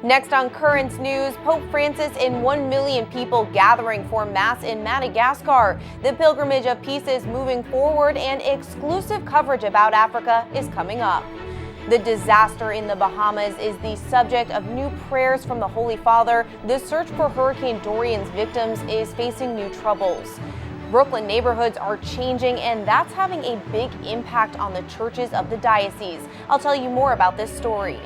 Next on Currents News, Pope Francis and 1 million people gathering for Mass in Madagascar. The pilgrimage of peace is moving forward and exclusive coverage about Africa is coming up. The disaster in the Bahamas is the subject of new prayers from the Holy Father. The search for Hurricane Dorian's victims is facing new troubles. Brooklyn neighborhoods are changing, and that's having a big impact on the churches of the diocese. I'll tell you more about this story.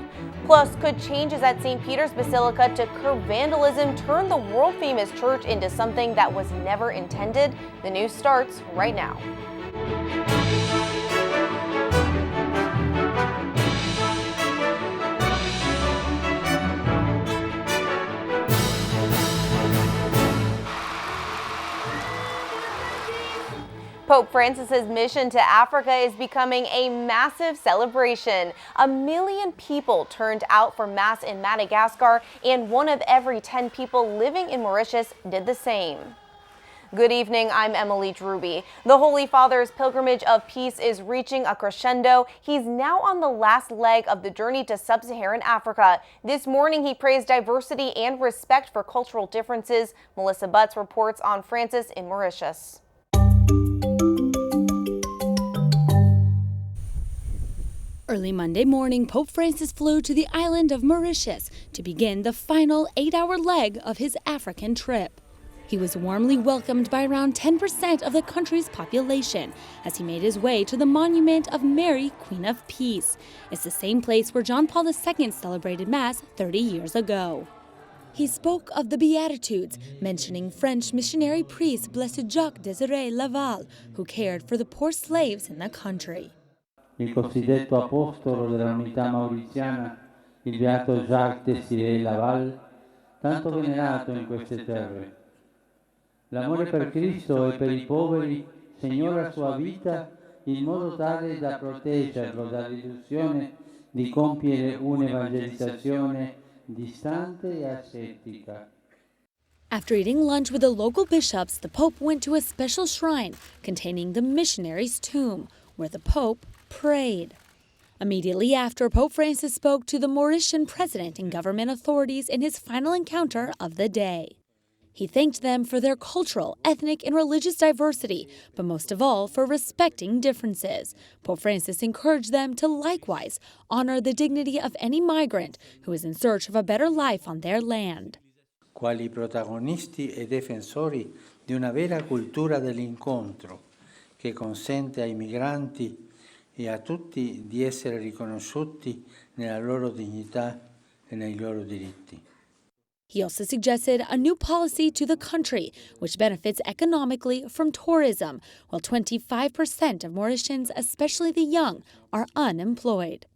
Plus, could changes at St. Peter's Basilica to curb vandalism turn the world-famous church into something that was never intended? The news starts right now. Pope Francis's mission to Africa is becoming a massive celebration. 1 million people turned out for Mass in Madagascar, and 1 of every 10 people living in Mauritius did the same. Good evening, I'm Emily Druby. The Holy Father's pilgrimage of peace is reaching a crescendo. He's now on the last leg of the journey to sub-Saharan Africa. This morning, he praised diversity and respect for cultural differences. Melissa Butts reports on Francis in Mauritius. Early Monday morning, Pope Francis flew to the island of Mauritius to begin the final 8-hour leg of his African trip. He was warmly welcomed by around 10% of the country's population as he made his way to the monument of Mary, Queen of Peace. It's the same place where John Paul II celebrated Mass 30 years ago. He spoke of the Beatitudes, mentioning French missionary priest Blessed Jacques Désiré Laval, who cared for the poor slaves in the country. Il cosiddetto apostolo della unità mauriziana, il beato Jacques Désiré Laval, tanto venerato in queste terre. L'amore per Cristo e per i poveri segnò la sua vita in modo tale da proteggerlo dall'illusione di compiere un'evangelizzazione distante e ascetica. After eating lunch with the local bishops, the Pope went to a special shrine containing the missionary's tomb, where the Pope prayed. Immediately after, Pope Francis spoke to the Mauritian president and government authorities in his final encounter of the day. He thanked them for their cultural, ethnic, and religious diversity, but most of all for respecting differences. Pope Francis encouraged them to likewise honor the dignity of any migrant who is in search of a better life on their land. Quali protagonisti e difensori di una vera cultura dell'incontro che consente ai migranti e a tutti di essere riconosciuti nella loro dignità e nei loro diritti. He also suggested a new policy to the country, which benefits economically from tourism, while 25% of Mauritians, especially the young, are unemployed.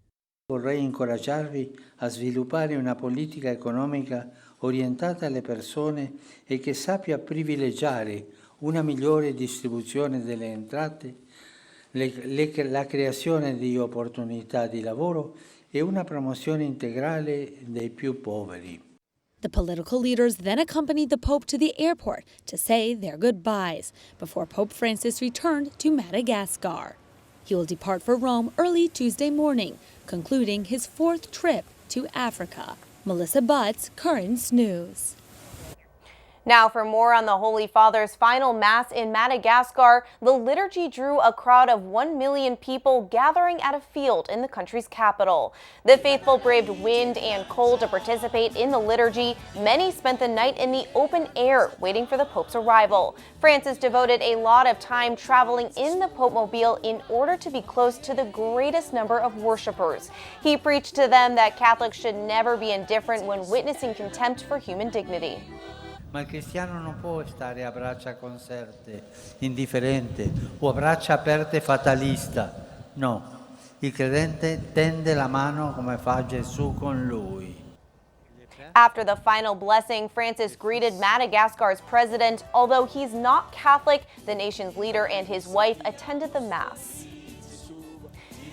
Vorrei incoraggiarvi a sviluppare una politica economica orientata alle persone e che sappia privilegiare una migliore distribuzione delle entrate, la creazione di opportunità di lavoro e una promozione integrale dei più poveri. The political leaders then accompanied the Pope to the airport to say their goodbyes before Pope Francis returned to Madagascar. He will depart for Rome early Tuesday morning, concluding his 4th trip to Africa. Melissa Butts, Currents News. Now for more on the Holy Father's final Mass in Madagascar, the liturgy drew a crowd of 1 million people gathering at a field in the country's capital. The faithful braved wind and cold to participate in the liturgy. Many spent the night in the open air waiting for the Pope's arrival. Francis devoted a lot of time traveling in the Pope-mobile in order to be close to the greatest number of worshipers. He preached to them that Catholics should never be indifferent when witnessing contempt for human dignity. Ma il cristiano non può stare a braccia conserte, indifferente o a braccia aperte fatalista. No, il credente tende la mano come fa Gesù con lui. After the final blessing, Francis greeted Madagascar's president. Although he's not Catholic, the nation's leader and his wife attended the Mass.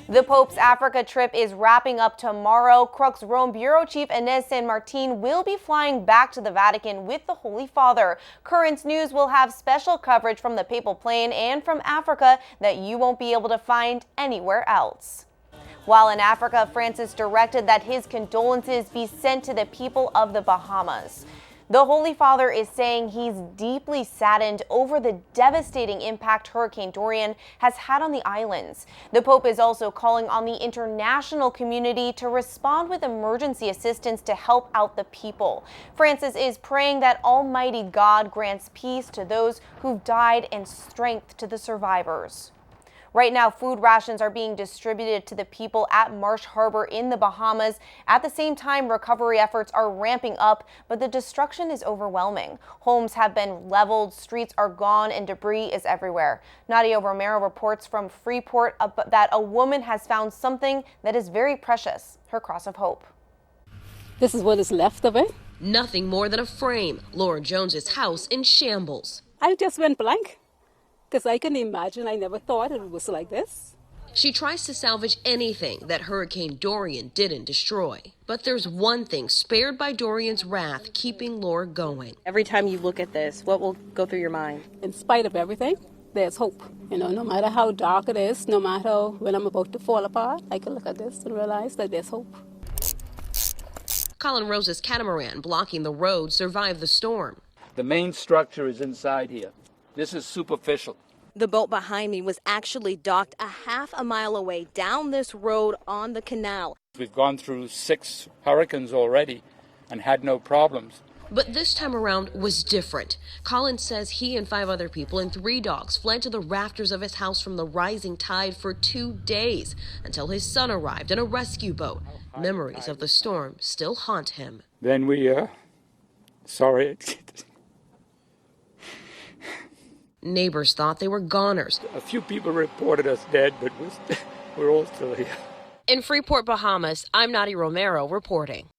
The Pope's Africa trip is wrapping up tomorrow. Crux Rome Bureau Chief Inés San Martin will be flying back to the Vatican with the Holy Father. Currents News will have special coverage from the papal plane and from Africa that you won't be able to find anywhere else. While in Africa, Francis directed that his condolences be sent to the people of the Bahamas. The Holy Father is saying he's deeply saddened over the devastating impact Hurricane Dorian has had on the islands. The Pope is also calling on the international community to respond with emergency assistance to help out the people. Francis is praying that Almighty God grants peace to those who've died and strength to the survivors. Right now, food rations are being distributed to the people at Marsh Harbor in the Bahamas. At the same time, recovery efforts are ramping up, but the destruction is overwhelming. Homes have been leveled, streets are gone, and debris is everywhere. Nadia Romero reports from Freeport that a woman has found something that is very precious, her cross of hope. This is what is left of it. Nothing more than a frame. Laura Jones's house in shambles. I just went blank. Because I can imagine, I never thought it was like this. She tries to salvage anything that Hurricane Dorian didn't destroy. But there's one thing spared by Dorian's wrath keeping Laura going. Every time you look at this, what will go through your mind? In spite of everything, there's hope. You know, no matter how dark it is, no matter when I'm about to fall apart, I can look at this and realize that there's hope. Colin Rose's catamaran blocking the road survived the storm. The main structure is inside here. This is superficial. The boat behind me was actually docked a half a mile away down this road on the canal. We've gone through 6 hurricanes already and had no problems. But this time around was different. Colin says he and 5 other people and 3 dogs fled to the rafters of his house from the rising tide for 2 days until his son arrived in a rescue boat. Memories of the storm still haunt him. Then sorry. Neighbors thought they were goners. A few people reported us dead, but we're all still here. In Freeport, Bahamas, I'm Nadia Romero reporting.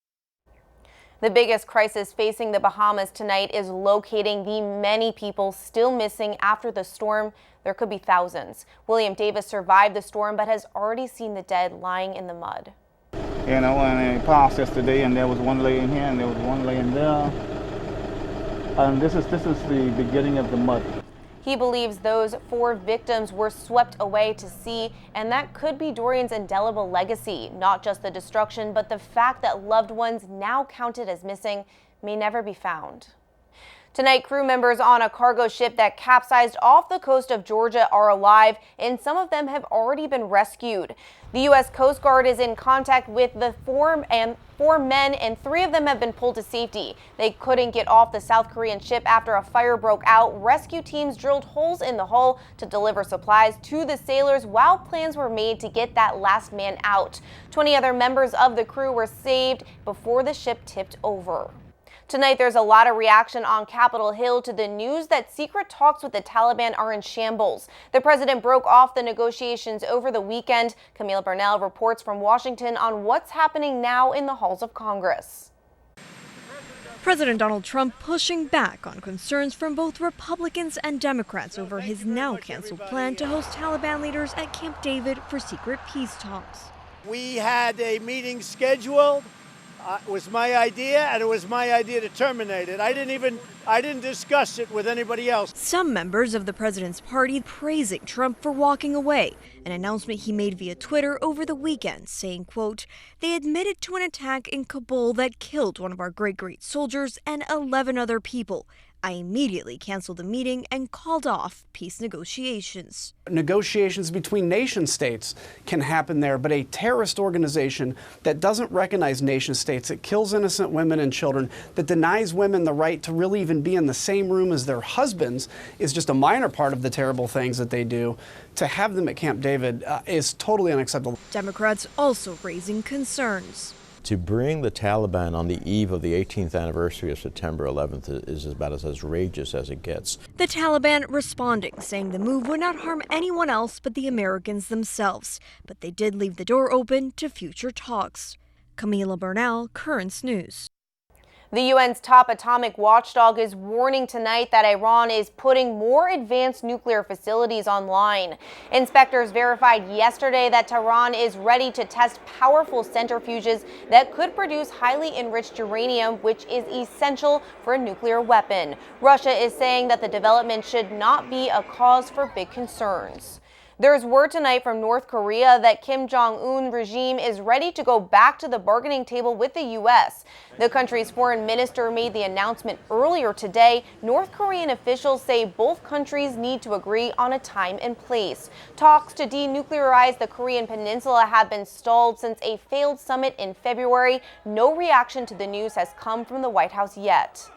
The biggest crisis facing the Bahamas tonight is locating the many people still missing after the storm. There could be thousands. William Davis survived the storm but has already seen the dead lying in the mud. You know, and I passed yesterday, and there was one laying here, and there was one laying there. And this is the beginning of the mud. He believes those 4 victims were swept away to sea, and that could be Dorian's indelible legacy. Not just the destruction, but the fact that loved ones now counted as missing may never be found. Tonight, crew members on a cargo ship that capsized off the coast of Georgia are alive, and some of them have already been rescued. The U.S. Coast Guard is in contact with the 4 men, and 3 of them have been pulled to safety. They couldn't get off the South Korean ship after a fire broke out. Rescue teams drilled holes in the hull to deliver supplies to the sailors while plans were made to get that last man out. 20 other members of the crew were saved before the ship tipped over. Tonight, there's a lot of reaction on Capitol Hill to the news that secret talks with the Taliban are in shambles. The president broke off the negotiations over the weekend. Camille Burnell reports from Washington on what's happening now in the halls of Congress. President Donald Trump pushing back on concerns from both Republicans and Democrats over his now canceled plan to host Taliban leaders at Camp David for secret peace talks. We had a meeting scheduled. It was my idea, and it was my idea to terminate it. I didn't discuss it with anybody else. Some members of the president's party praising Trump for walking away, an announcement he made via Twitter over the weekend, saying, quote, "They admitted to an attack in Kabul that killed one of our great soldiers and 11 other people. I immediately canceled the meeting and called off peace negotiations." Negotiations between nation states can happen there, but a terrorist organization that doesn't recognize nation states, that kills innocent women and children, that denies women the right to really even be in the same room as their husbands is just a minor part of the terrible things that they do. To have them at Camp David is totally unacceptable. Democrats also raising concerns. To bring the Taliban on the eve of the 18th anniversary of September 11th is about as outrageous as it gets. The Taliban responding, saying the move would not harm anyone else but the Americans themselves. But they did leave the door open to future talks. Camila Burnell, Currents News. The UN's top atomic watchdog is warning tonight that Iran is putting more advanced nuclear facilities online. Inspectors verified yesterday that Tehran is ready to test powerful centrifuges that could produce highly enriched uranium, which is essential for a nuclear weapon. Russia is saying that the development should not be a cause for big concerns. There's word tonight from North Korea that Kim Jong-un regime is ready to go back to the bargaining table with the U.S. The country's foreign minister made the announcement earlier today. North Korean officials say both countries need to agree on a time and place. Talks to denuclearize the Korean peninsula have been stalled since a failed summit in February. No reaction to the news has come from the White House yet.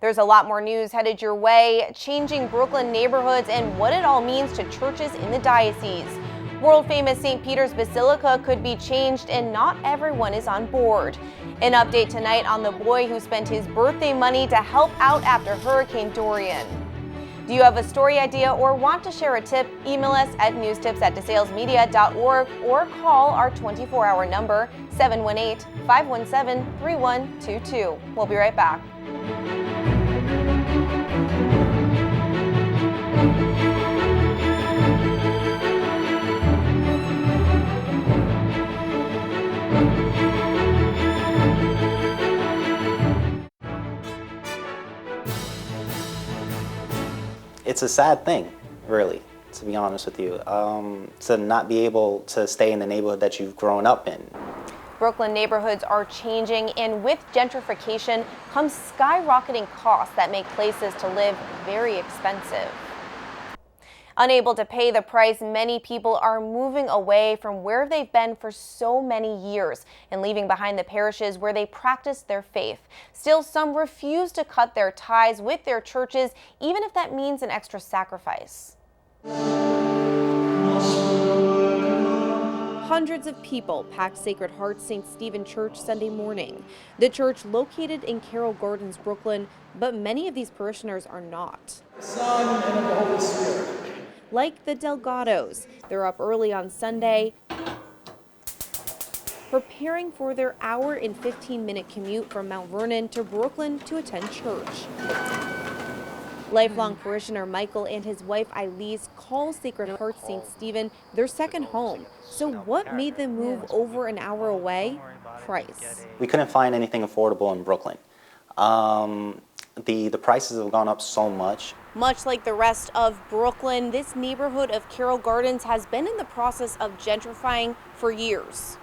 There's a lot more news headed your way, changing Brooklyn neighborhoods and what it all means to churches in the diocese. World-famous St. Peter's Basilica could be changed and not everyone is on board. An update tonight on the boy who spent his birthday money to help out after Hurricane Dorian. Do you have a story idea or want to share a tip? Email us at newstips@desalesmedia.org or call our 24-hour number 718-517-3122. We'll be right back. It's a sad thing, really, to be honest with you, to not be able to stay in the neighborhood that you've grown up in. Brooklyn neighborhoods are changing, and with gentrification comes skyrocketing costs that make places to live very expensive. Unable to pay the price, many people are moving away from where they've been for so many years and leaving behind the parishes where they practice their faith. Still, some refuse to cut their ties with their churches, even if that means an extra sacrifice. Hundreds of people packed Sacred Heart St. Stephen Church Sunday morning. The church located in Carroll Gardens, Brooklyn, but many of these parishioners are not. The Son and of the Holy Spirit. Like the Delgados, they're up early on Sunday, preparing for their hour and 15-minute commute from Mount Vernon to Brooklyn to attend church. Lifelong parishioner Michael and his wife Elise call Sacred Heart St. Stephen their second home. So what made them move over an hour away? Price. We couldn't find anything affordable in Brooklyn. The prices have gone up so much. Much like the rest of Brooklyn, this neighborhood of Carroll Gardens has been in the process of gentrifying for years.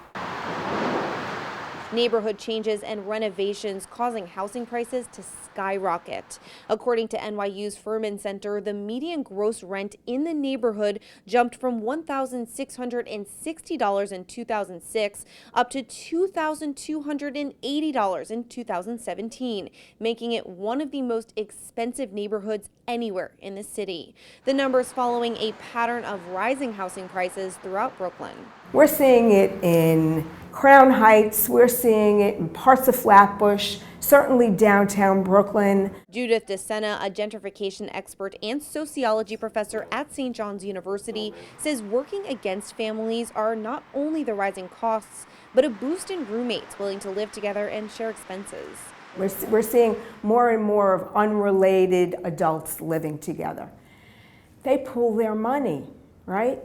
Neighborhood changes and renovations causing housing prices to skyrocket. According to NYU's Furman Center, the median gross rent in the neighborhood jumped from $1,660 in 2006 up to $2,280 in 2017, making it one of the most expensive neighborhoods anywhere in the city. The numbers following a pattern of rising housing prices throughout Brooklyn. We're seeing it in Crown Heights, we're seeing it in parts of Flatbush, certainly downtown Brooklyn. Judith DeSena, a gentrification expert and sociology professor at St. John's University, says working against families are not only the rising costs, but a boost in roommates willing to live together and share expenses. We're seeing more and more of unrelated adults living together. They pool their money, right?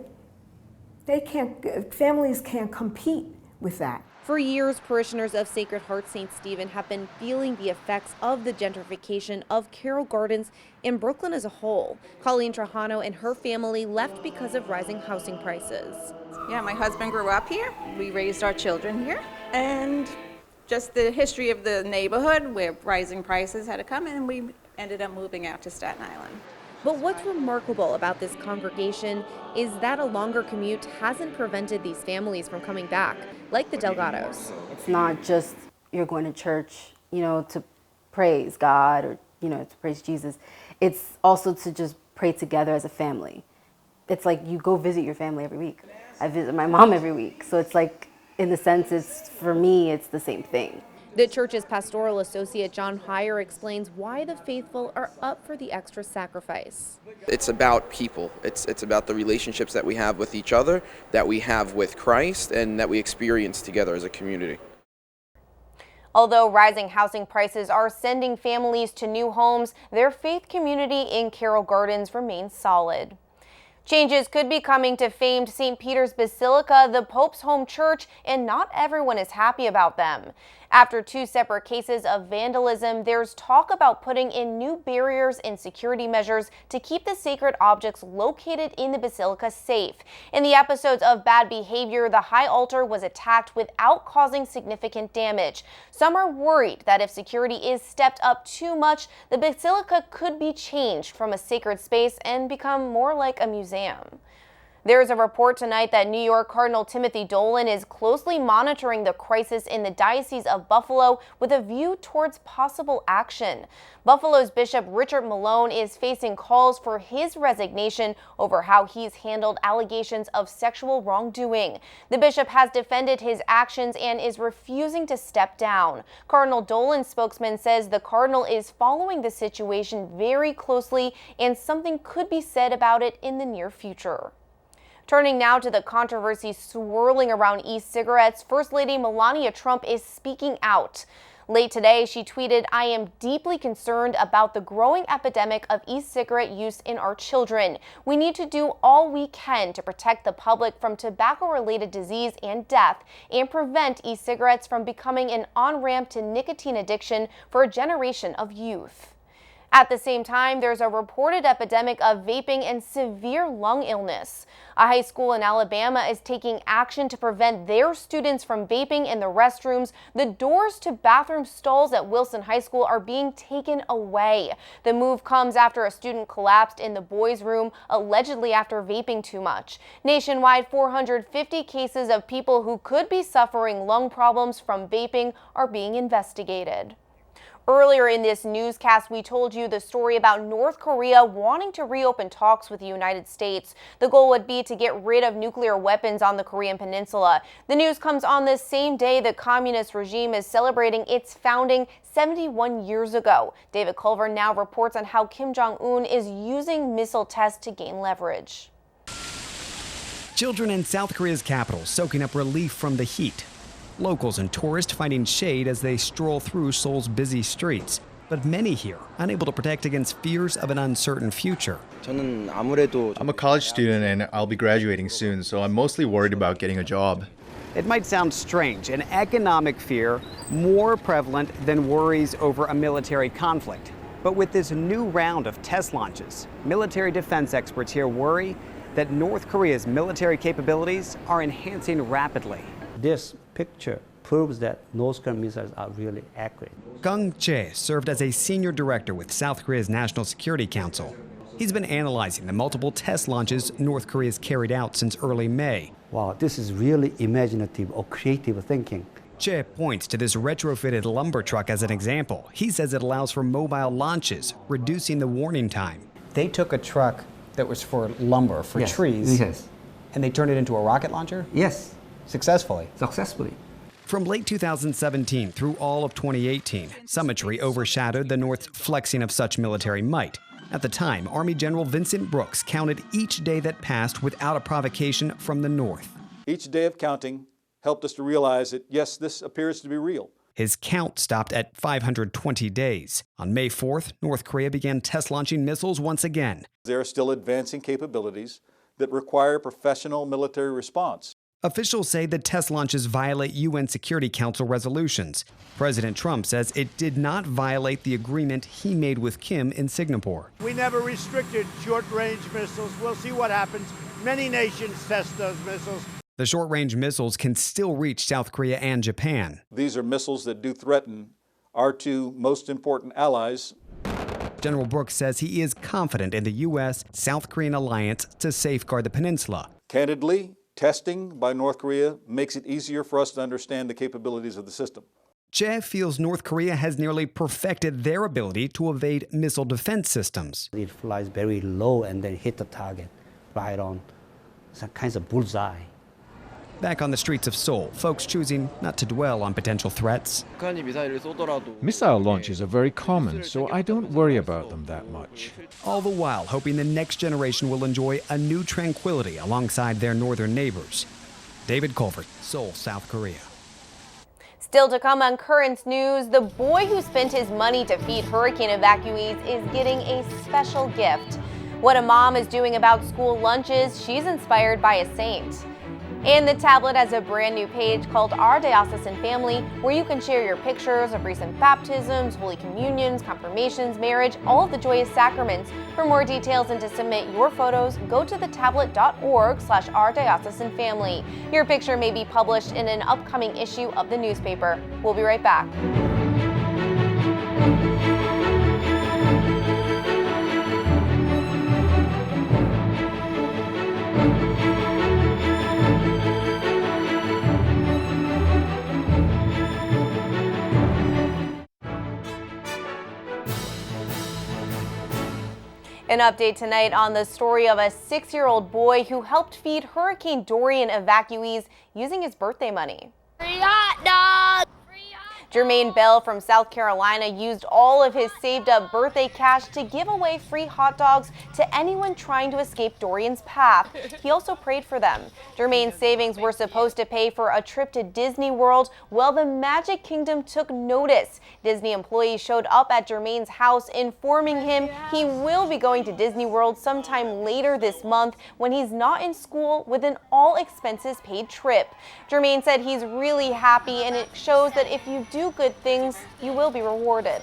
Families can't compete with that. For years, parishioners of Sacred Heart St. Stephen have been feeling the effects of the gentrification of Carroll Gardens and Brooklyn as a whole. Colleen Trajano and her family left because of rising housing prices. Yeah, my husband grew up here. We raised our children here. And just the history of the neighborhood where rising prices had to come in, and we ended up moving out to Staten Island. But what's remarkable about this congregation is that a longer commute hasn't prevented these families from coming back, like the Delgados. It's not just you're going to church, to praise God or, to praise Jesus. It's also to just pray together as a family. It's like you go visit your family every week. I visit my mom every week. So it's like, in the sense, for me, it's the same thing. The church's pastoral associate John Heyer explains why the faithful are up for the extra sacrifice. It's about people. It's about the relationships that we have with each other, that we have with Christ, and that we experience together as a community. Although rising housing prices are sending families to new homes, their faith community in Carroll Gardens remains solid. Changes could be coming to famed St. Peter's Basilica, the Pope's home church, and not everyone is happy about them. After 2 separate cases of vandalism, there's talk about putting in new barriers and security measures to keep the sacred objects located in the basilica safe. In the episodes of bad behavior, the high altar was attacked without causing significant damage. Some are worried that if security is stepped up too much, the basilica could be changed from a sacred space and become more like a museum. There's a report tonight that New York Cardinal Timothy Dolan is closely monitoring the crisis in the Diocese of Buffalo with a view towards possible action. Buffalo's Bishop Richard Malone is facing calls for his resignation over how he's handled allegations of sexual wrongdoing. The bishop has defended his actions and is refusing to step down. Cardinal Dolan's spokesman says the cardinal is following the situation very closely and something could be said about it in the near future. Turning now to the controversy swirling around e-cigarettes, First Lady Melania Trump is speaking out. Late today, she tweeted, "I am deeply concerned about the growing epidemic of e-cigarette use in our children. We need to do all we can to protect the public from tobacco-related disease and death and prevent e-cigarettes from becoming an on-ramp to nicotine addiction for a generation of youth." At the same time, there's a reported epidemic of vaping and severe lung illness. A high school in Alabama is taking action to prevent their students from vaping in the restrooms. The doors to bathroom stalls at Wilson High School are being taken away. The move comes after a student collapsed in the boys' room, allegedly after vaping too much. Nationwide, 450 cases of people who could be suffering lung problems from vaping are being investigated. Earlier in this newscast, we told you the story about North Korea wanting to reopen talks with the United States. The goal would be to get rid of nuclear weapons on the Korean Peninsula. The news comes on the same day the communist regime is celebrating its founding 71 years ago. David Culver now reports on how Kim Jong-un is using missile tests to gain leverage. Children in South Korea's capital soaking up relief from the heat. Locals and tourists finding shade as they stroll through Seoul's busy streets. But many here unable to protect against fears of an uncertain future. I'm a college student and I'll be graduating soon, so I'm mostly worried about getting a job. It might sound strange, an economic fear more prevalent than worries over a military conflict. But with this new round of test launches, military defense experts here worry that North Korea's military capabilities are enhancing rapidly. This picture proves that North Korean missiles are really accurate. Kang Chae served as a senior director with South Korea's National Security Council. He's been analyzing the multiple test launches North Korea's carried out since early May. Wow, this is really imaginative or creative thinking. Chae points to this retrofitted lumber truck as an example. He says it allows for mobile launches, reducing the warning time. They took a truck that was for lumber, for trees, and they turned it into a rocket launcher? Yes. Successfully? Successfully. From late 2017 through all of 2018, summitry overshadowed the North's flexing of such military might. At the time, Army General Vincent Brooks counted each day that passed without a provocation from the North. Each day of counting helped us to realize that, yes, this appears to be real. His count stopped at 520 days. On May 4th, North Korea began test launching missiles once again. There are still advancing capabilities that require professional military response. Officials say the test launches violate UN Security Council resolutions. President Trump says it did not violate the agreement he made with Kim in Singapore. We never restricted short-range missiles. We'll see what happens. Many nations test those missiles. The short-range missiles can still reach South Korea and Japan. These are missiles that do threaten our two most important allies. General Brooks says he is confident in the U.S.-South Korean alliance to safeguard the peninsula. Candidly, testing by North Korea makes it easier for us to understand the capabilities of the system. Chae feels North Korea has nearly perfected their ability to evade missile defense systems. It flies very low and then hit the target right on some kinds of bullseye. Back on the streets of Seoul, folks choosing not to dwell on potential threats. Missile launches are very common, so I don't worry about them that much. All the while hoping the next generation will enjoy a new tranquility alongside their northern neighbors. David Culver, Seoul, South Korea. Still to come on Currents News, the boy who spent his money to feed hurricane evacuees is getting a special gift. What a mom is doing about school lunches, she's inspired by a saint. And the tablet has a brand new page called Our Diocesan Family, where you can share your pictures of recent baptisms, Holy Communions, confirmations, marriage, all of the joyous sacraments. For more details and to submit your photos, go to thetablet.org/ourdiocesanfamily. Your picture may be published in an upcoming issue of the newspaper. We'll be right back. An update tonight on the story of a 6-year-old boy who helped feed Hurricane Dorian evacuees using his birthday money. Free hot dog! Jermaine Bell from South Carolina used all of his saved up birthday cash to give away free hot dogs to anyone trying to escape Dorian's path. He also prayed for them. Jermaine's savings were supposed to pay for a trip to Disney World. Well, the Magic Kingdom took notice. Disney employees showed up at Jermaine's house informing him he will be going to Disney World sometime later this month when he's not in school with an all expenses paid trip. Jermaine said he's really happy, and it shows that if you do good things, you will be rewarded.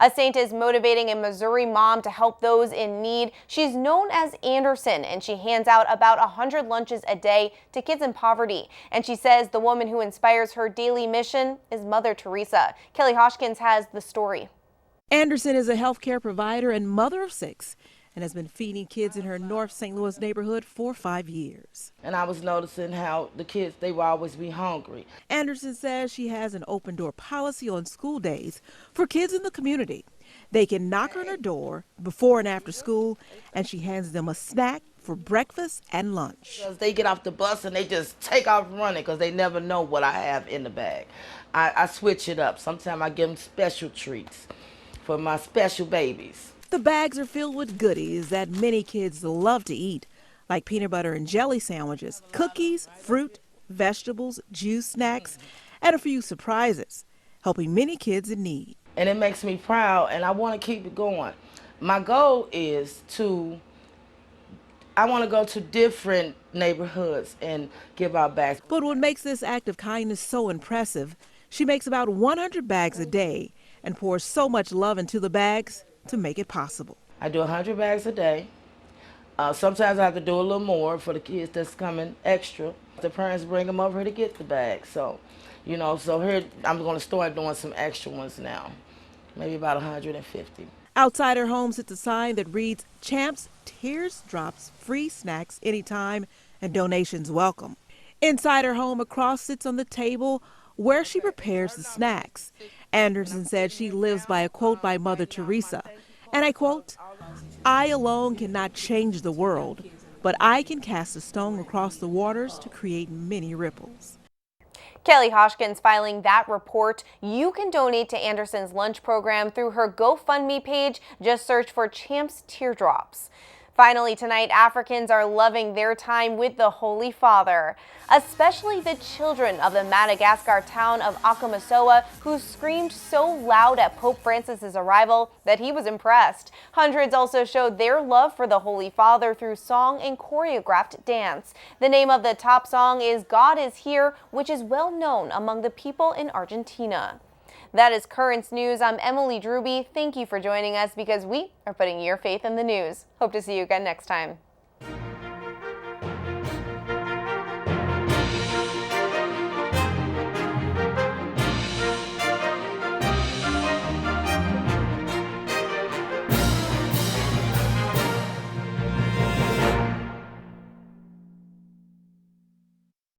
A saint is motivating a Missouri mom to help those in need. She's known as Anderson, and she hands out about 100 lunches a day to kids in poverty. And she says the woman who inspires her daily mission is Mother Teresa. Kelly Hoskins has the story. Anderson is a healthcare provider and mother of 6 and has been feeding kids in her North St. Louis neighborhood for 5 years. And I was noticing how the kids, they would always be hungry. Anderson says she has an open door policy on school days for kids in the community. They can knock on her door before and after school, and she hands them a snack for breakfast and lunch. Because they get off the bus and they just take off running because they never know what I have in the bag. I switch it up. Sometimes I give them special treats for my special babies. The bags are filled with goodies that many kids love to eat, like peanut butter and jelly sandwiches, cookies, fruit, vegetables, juice snacks, and a few surprises, helping many kids in need. And it makes me proud, and I want to keep it going. My goal is I want to go to different neighborhoods and give out bags. But what makes this act of kindness so impressive, she makes about 100 bags a day and pours so much love into the bags to make it possible. I do 100 bags a day. Sometimes I have to do a little more for the kids that's coming extra. The parents bring them over here to get the bags. So, so here I'm going to start doing some extra ones now, maybe about 150. Outside her home sits a sign that reads, "Champs, Tears Drops, free snacks anytime and donations welcome." Inside her home, a cross sits on the table where she prepares the snacks. Anderson said she lives by a quote by Mother Teresa, and I quote, "I alone cannot change the world, but I can cast a stone across the waters to create many ripples." Kelly Hoskins filing that report. You can donate to Anderson's lunch program through her GoFundMe page. Just search for Champs Teardrops. Finally tonight, Africans are loving their time with the Holy Father, especially the children of the Madagascar town of Akamosoa, who screamed so loud at Pope Francis's arrival that he was impressed. Hundreds also showed their love for the Holy Father through song and choreographed dance. The name of the top song is God is Here, which is well known among the people in Argentina. That is Currents News. I'm Emily Druby. Thank you for joining us because we are putting your faith in the news. Hope to see you again next time.